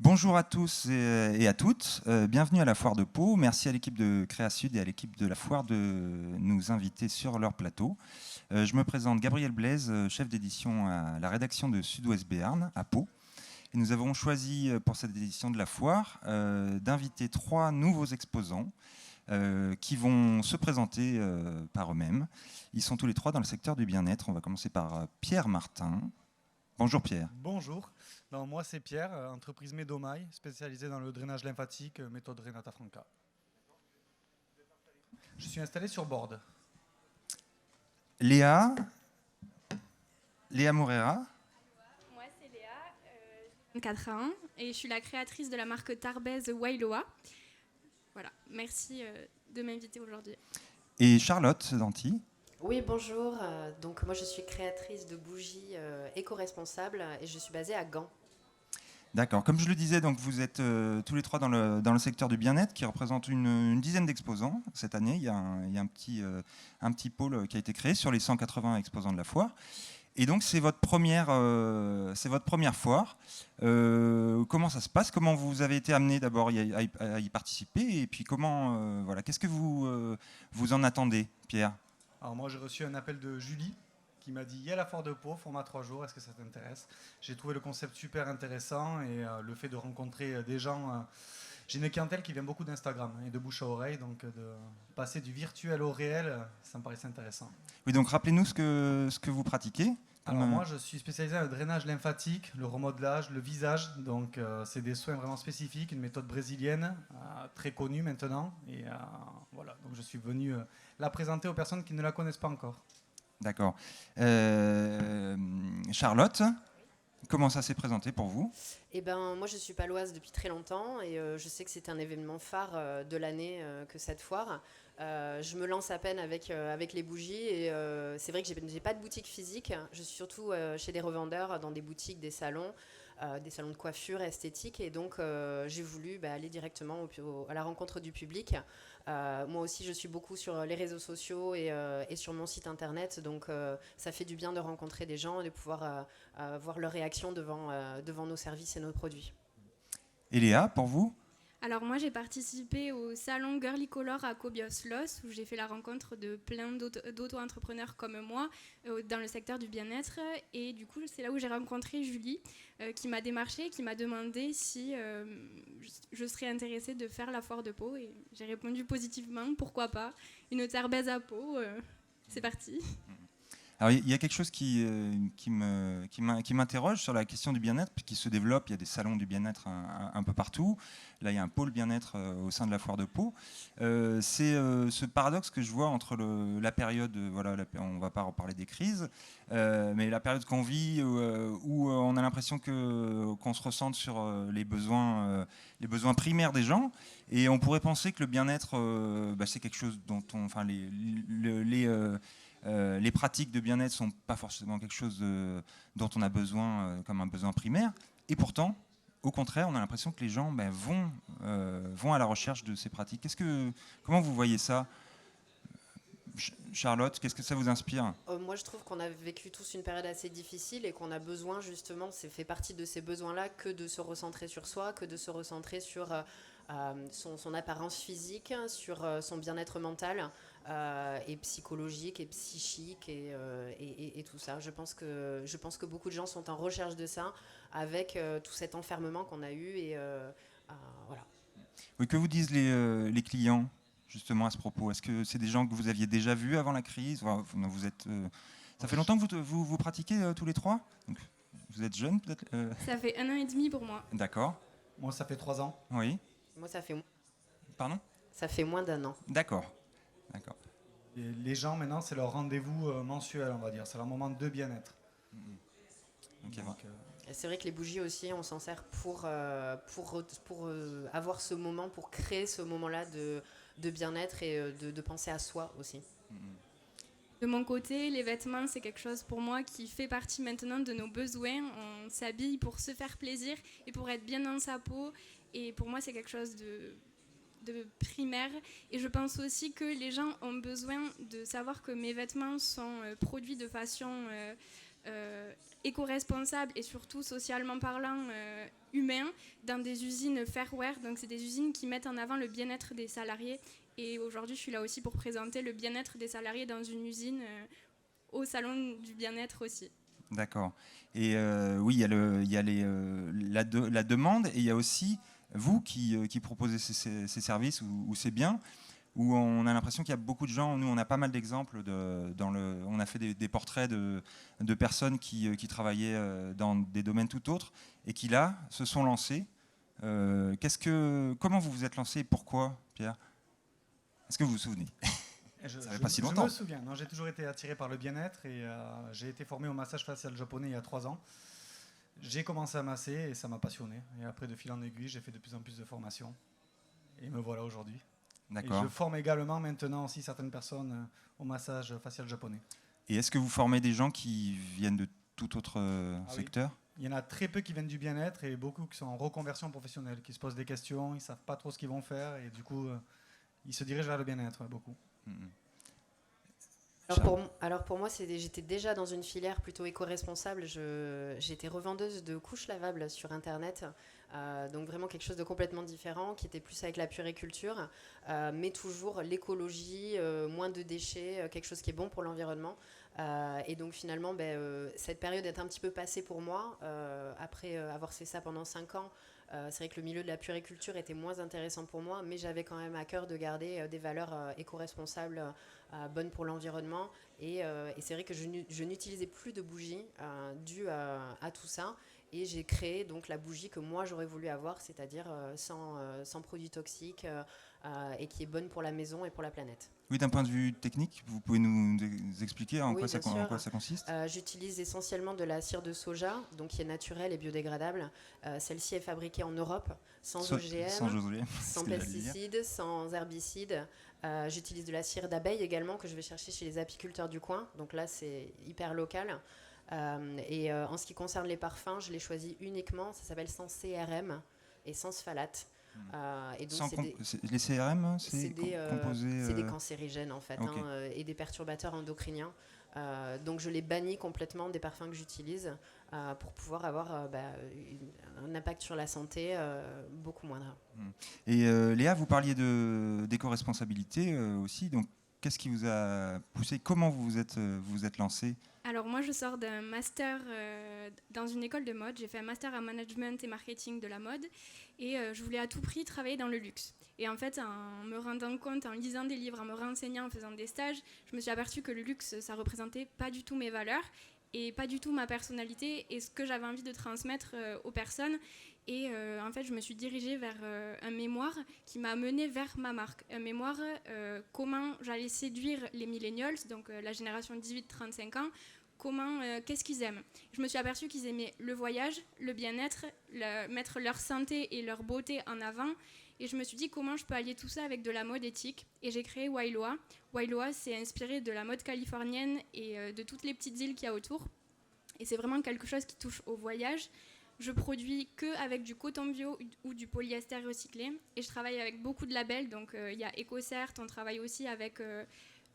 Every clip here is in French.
Bonjour à tous et à toutes, bienvenue à la Foire de Pau. Merci à l'équipe de Créa Sud et à l'équipe de la Foire de nous inviter sur leur plateau. Je me présente Gabriel Blaise, chef d'édition à la rédaction de Sud-Ouest Béarn à Pau. Et nous avons choisi pour cette édition de la Foire d'inviter 3 nouveaux exposants qui vont se présenter par eux-mêmes. Ils sont tous les 3 dans le secteur du bien-être. On va commencer par Pierre Martin. Bonjour Pierre. Bonjour, moi c'est Pierre, entreprise Medomai, spécialisée dans le drainage lymphatique, méthode Renata Franca. Je suis installé sur Borde. Léa Morera. Moi c'est Léa, j'ai 24 ans et je suis la créatrice de la marque Tarbez Wailoa. Voilà, merci de m'inviter aujourd'hui. Et Charlotte Danty. Oui, bonjour. Donc moi je suis créatrice de bougies éco-responsables et je suis basée à Gand. D'accord. Comme je le disais, donc vous êtes tous les 3 dans le secteur du bien-être qui représente une dizaine d'exposants cette année. Il y a un petit pôle qui a été créé sur les 180 exposants de la foire. Et donc c'est votre première foire. Comment ça se passe? Comment vous avez été amené d'abord à y participer? Et puis comment qu'est-ce que vous en attendez, Pierre? Alors moi j'ai reçu un appel de Julie qui m'a dit il y a la foire de Pau, format 3 jours, est-ce que ça t'intéresse? J'ai trouvé le concept super intéressant et le fait de rencontrer des gens. J'ai une clientèle qui vient beaucoup d'Instagram et de bouche à oreille, donc de passer du virtuel au réel, ça me paraissait intéressant. Oui, donc rappelez-nous ce que vous pratiquez. Alors moi je suis spécialisé dans le drainage lymphatique, le remodelage, le visage, donc c'est des soins vraiment spécifiques, une méthode brésilienne très connue maintenant et voilà, donc je suis venu la présenter aux personnes qui ne la connaissent pas encore. D'accord. Charlotte, comment ça s'est présenté pour vous? Eh ben, moi je suis paloise depuis très longtemps et je sais que c'est un événement phare de l'année que cette foire. Je me lance à peine avec les bougies et c'est vrai que j'ai pas de boutique physique. Je suis surtout chez des revendeurs, dans des boutiques, des salons de coiffure esthétique et donc j'ai voulu aller directement à la rencontre du public. Moi aussi je suis beaucoup sur les réseaux sociaux et sur mon site internet, donc ça fait du bien de rencontrer des gens et de pouvoir voir leur réaction devant nos services et nos produits. Et Léa, pour vous? Alors moi j'ai participé au salon Girly Color à Kobios-Los où j'ai fait la rencontre de plein d'auto-entrepreneurs comme moi dans le secteur du bien-être et du coup c'est là où j'ai rencontré Julie qui m'a démarché, qui m'a demandé si je serais intéressée de faire la foire de Pau et j'ai répondu positivement, pourquoi pas, une Tarbez à Pau, c'est parti. Alors, il y a quelque chose qui m'interroge sur la question du bien-être, qui se développe. Il y a des salons du bien-être un peu partout. Là, il y a un pôle bien-être au sein de la foire de Pau. C'est ce paradoxe que je vois entre la période, on ne va pas reparler des crises, mais la période qu'on vit où on a l'impression qu'on se ressente sur les besoins primaires des gens. Et on pourrait penser que le bien-être, c'est quelque chose dont les pratiques de bien-être ne sont pas forcément quelque chose dont on a besoin comme un besoin primaire. Et pourtant, au contraire, on a l'impression que les gens vont à la recherche de ces pratiques. Comment vous voyez ça, Charlotte? Qu'est-ce que ça vous inspire? Moi je trouve qu'on a vécu tous une période assez difficile et qu'on a besoin justement, c'est fait partie de ces besoins-là, que de se recentrer sur soi, que de se recentrer sur son apparence physique, sur son bien-être mental et psychologique et psychique et tout ça. Je pense que beaucoup de gens sont en recherche de ça avec tout cet enfermement qu'on a eu et voilà. Oui, que vous disent les clients justement à ce propos? Est-ce que c'est des gens que vous aviez déjà vus avant la crise? Ça fait longtemps que vous pratiquez tous les 3? Donc, vous êtes jeune peut-être? Ça fait 1 an et demi pour moi. D'accord. Moi ça fait 3 ans. Oui. Moi Pardon? ça fait moins d'1 an. D'accord. Et les gens maintenant c'est leur rendez-vous mensuel, on va dire, c'est leur moment de bien-être. Okay, Donc, c'est vrai que les bougies aussi, on s'en sert pour avoir ce moment, pour créer ce moment-là de bien-être et de penser à soi aussi. De mon côté, les vêtements, c'est quelque chose pour moi qui fait partie maintenant de nos besoins. On s'habille pour se faire plaisir et pour être bien dans sa peau. Et pour moi, c'est quelque chose de primaire. Et je pense aussi que les gens ont besoin de savoir que mes vêtements sont produits de façon éco-responsable et surtout socialement parlant humain dans des usines Fairware. Donc c'est des usines qui mettent en avant le bien-être des salariés. Et aujourd'hui, je suis là aussi pour présenter le bien-être des salariés dans une usine au salon du bien-être aussi. D'accord. Et oui, il y a la demande et il y a aussi vous qui proposez ces services ou ces biens, où on a l'impression qu'il y a beaucoup de gens. Nous, on a pas mal d'exemples. On a fait des portraits de personnes qui travaillaient dans des domaines tout autres et qui, là, se sont lancés. Comment vous vous êtes lancé et pourquoi, Pierre? Est-ce que vous vous souvenez? Ça fait pas si longtemps. Je me souviens. Non, j'ai toujours été attiré par le bien-être et j'ai été formé au massage facial japonais il y a 3 ans. J'ai commencé à masser et ça m'a passionné. Et après, de fil en aiguille, j'ai fait de plus en plus de formations. Et me voilà aujourd'hui. D'accord. Et je forme également maintenant aussi certaines personnes au massage facial japonais. Et est-ce que vous formez des gens qui viennent de tout autre secteur? Oui. Il y en a très peu qui viennent du bien-être et beaucoup qui sont en reconversion professionnelle, qui se posent des questions, ils ne savent pas trop ce qu'ils vont faire et du coup, ils se dirigent vers le bien-être, beaucoup. Alors pour moi, j'étais déjà dans une filière plutôt éco-responsable. J'étais revendeuse de couches lavables sur Internet, donc vraiment quelque chose de complètement différent, qui était plus avec la puériculture, mais toujours l'écologie, moins de déchets, quelque chose qui est bon pour l'environnement. Et donc finalement, cette période est un petit peu passée pour moi. Après avoir fait ça pendant 5 ans, c'est vrai que le milieu de la puériculture était moins intéressant pour moi, mais j'avais quand même à cœur de garder des valeurs éco-responsables, bonnes pour l'environnement. Et c'est vrai que je n'utilisais plus de bougies dues à tout ça. Et j'ai créé donc la bougie que moi j'aurais voulu avoir, c'est-à-dire sans produits toxiques et qui est bonne pour la maison et pour la planète. Oui, d'un point de vue technique, vous pouvez nous expliquer en quoi ça consiste? J'utilise essentiellement de la cire de soja, donc qui est naturelle et biodégradable. Celle-ci est fabriquée en Europe, sans OGM, sans pesticides, sans herbicides. J'utilise de la cire d'abeille également que je vais chercher chez les apiculteurs du coin. Donc là, c'est hyper local. En ce qui concerne les parfums, je les choisis uniquement, ça s'appelle sans CRM et sans phthalate. Et donc les CRM, c'est des cancérigènes en fait, okay. Et des perturbateurs endocriniens. Donc je les bannis complètement des parfums que j'utilise pour pouvoir avoir un impact sur la santé beaucoup moindre. Et Léa, vous parliez d'éco-responsabilité aussi, donc qu'est-ce qui vous a poussé? Comment vous êtes lancée? Alors moi je sors d'un master dans une école de mode, j'ai fait un master en management et marketing de la mode et je voulais à tout prix travailler dans le luxe. Et en fait en me rendant compte, en lisant des livres, en me renseignant, en faisant des stages, je me suis aperçue que le luxe ça représentait pas du tout mes valeurs et pas du tout ma personnalité et ce que j'avais envie de transmettre aux personnes. Et en fait, je me suis dirigée vers un mémoire qui m'a menée vers ma marque. Un mémoire, comment j'allais séduire les millennials, donc la génération 18-35 ans, qu'est-ce qu'ils aiment. Je me suis aperçue qu'ils aimaient le voyage, le bien-être, mettre leur santé et leur beauté en avant. Et je me suis dit comment je peux allier tout ça avec de la mode éthique. Et j'ai créé Wailoa. Wailoa, c'est inspiré de la mode californienne et de toutes les petites îles qu'il y a autour. Et c'est vraiment quelque chose qui touche au voyage. Je produis qu'avec du coton bio ou du polyester recyclé et je travaille avec beaucoup de labels, donc il y a EcoCert, on travaille aussi avec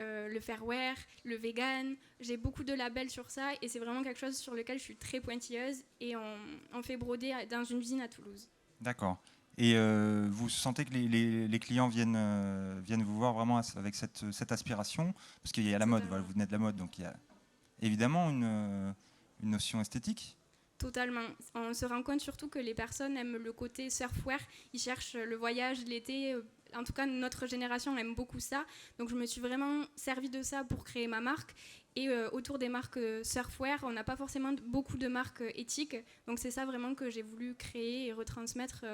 le Fairware, le vegan, j'ai beaucoup de labels sur ça et c'est vraiment quelque chose sur lequel je suis très pointilleuse et on fait broder dans une usine à Toulouse. D'accord. Et vous sentez que les clients viennent vous voir vraiment avec cette aspiration, parce qu'il y a la mode, voilà, vous venez de la mode, donc il y a évidemment une notion esthétique. Totalement. On se rend compte surtout que les personnes aiment le côté surfwear. Ils cherchent le voyage, l'été. En tout cas, notre génération aime beaucoup ça. Donc, je me suis vraiment servi de ça pour créer ma marque. Et autour des marques surfwear, on n'a pas forcément beaucoup de marques éthiques. Donc, c'est ça vraiment que j'ai voulu créer et retransmettre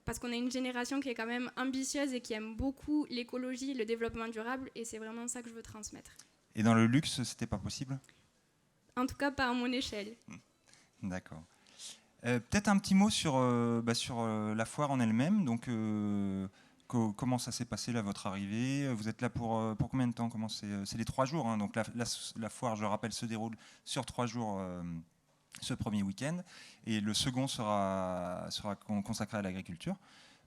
parce qu'on a une génération qui est quand même ambitieuse et qui aime beaucoup l'écologie, le développement durable. Et c'est vraiment ça que je veux transmettre. Et dans le luxe, c'était pas possible ? En tout cas, pas à mon échelle. D'accord. Peut-être un petit mot sur la foire en elle-même. Donc, comment ça s'est passé là, votre arrivée? Vous êtes là pour combien de temps? C'est les 3 jours. Hein, donc la foire, je rappelle, se déroule sur 3 jours ce premier week-end. Et le second sera consacré à l'agriculture.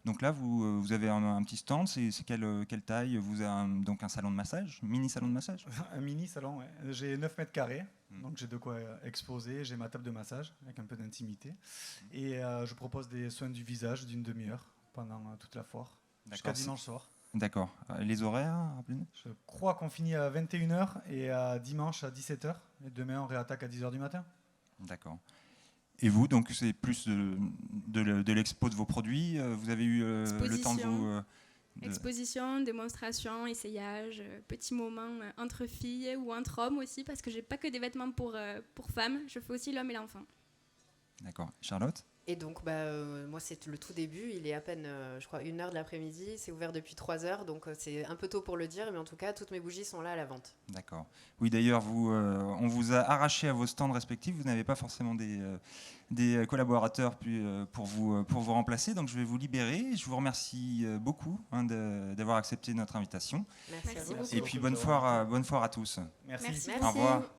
Donc là, vous avez un petit stand, c'est quelle taille? Vous avez donc un salon de massage, mini salon de massage? Un mini salon, ouais. J'ai 9 mètres carrés, donc j'ai de quoi exposer. J'ai ma table de massage avec un peu d'intimité. Et je propose des soins du visage d'une demi-heure pendant toute la foire, jusqu'à dimanche soir. D'accord. Les horaires, rappelez-nous? Je crois qu'on finit à 21h et à dimanche à 17h. Et demain, on réattaque à 10h du matin. D'accord. Et vous, donc c'est plus de l'expo de vos produits? Vous avez eu le temps de vous... Exposition, démonstration, essayage, petits moments entre filles ou entre hommes aussi, parce que j'ai pas que des vêtements pour femmes, je fais aussi l'homme et l'enfant. D'accord. Charlotte? Et donc, moi, c'est le tout début. Il est à peine, je crois, 1h de l'après-midi. C'est ouvert depuis 3h, donc c'est un peu tôt pour le dire, mais en tout cas, toutes mes bougies sont là à la vente. D'accord. Oui, d'ailleurs, on vous a arraché à vos stands respectifs. Vous n'avez pas forcément des collaborateurs pour vous remplacer, donc je vais vous libérer. Je vous remercie beaucoup d'avoir accepté notre invitation. Merci à vous. Merci Et puis bonne foire à tous. Merci. Merci. Au revoir.